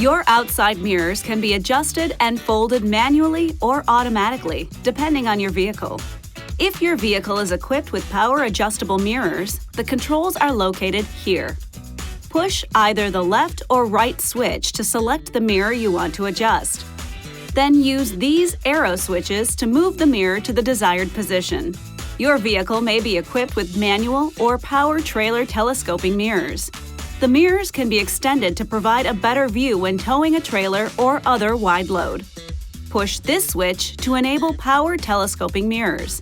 Your outside mirrors can be adjusted and folded manually or automatically, depending on your vehicle. If your vehicle is equipped with power-adjustable mirrors, the controls are located here. Push either the left or right switch to select the mirror you want to adjust. Then use these arrow switches to move the mirror to the desired position. Your vehicle may be equipped with manual or power trailer telescoping mirrors. The mirrors can be extended to provide a better view when towing a trailer or other wide load. Push this switch to enable power telescoping mirrors.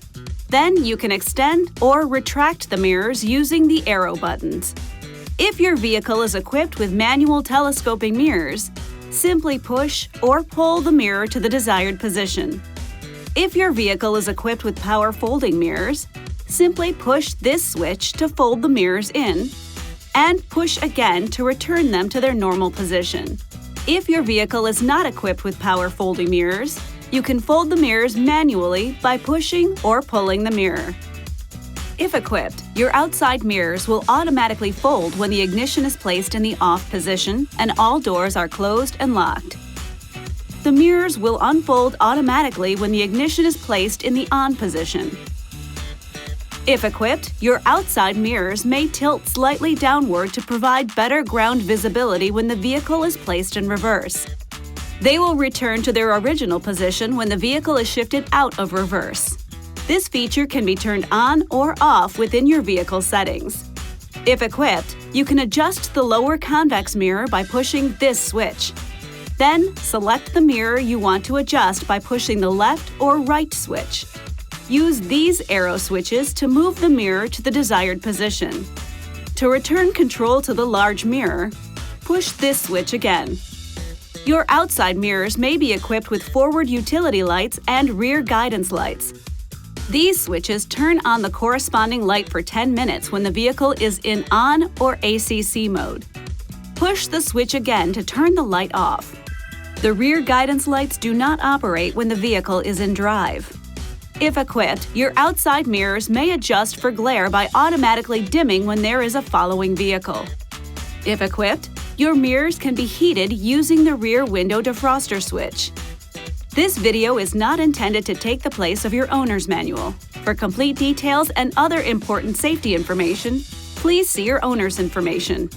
Then you can extend or retract the mirrors using the arrow buttons. If your vehicle is equipped with manual telescoping mirrors, simply push or pull the mirror to the desired position. If your vehicle is equipped with power folding mirrors, simply push this switch to fold the mirrors in, and push again to return them to their normal position. If your vehicle is not equipped with power folding mirrors, you can fold the mirrors manually by pushing or pulling the mirror. If equipped, your outside mirrors will automatically fold when the ignition is placed in the off position and all doors are closed and locked. The mirrors will unfold automatically when the ignition is placed in the on position. If equipped, your outside mirrors may tilt slightly downward to provide better ground visibility when the vehicle is placed in reverse. They will return to their original position when the vehicle is shifted out of reverse. This feature can be turned on or off within your vehicle settings. If equipped, you can adjust the lower convex mirror by pushing this switch. Then, select the mirror you want to adjust by pushing the left or right switch. Use these arrow switches to move the mirror to the desired position. To return control to the large mirror, push this switch again. Your outside mirrors may be equipped with forward utility lights and rear guidance lights. These switches turn on the corresponding light for 10 minutes when the vehicle is in on or ACC mode. Push the switch again to turn the light off. The rear guidance lights do not operate when the vehicle is in drive. If equipped, your outside mirrors may adjust for glare by automatically dimming when there is a following vehicle. If equipped, your mirrors can be heated using the rear window defroster switch. This video is not intended to take the place of your owner's manual. For complete details and other important safety information, please see your owner's information.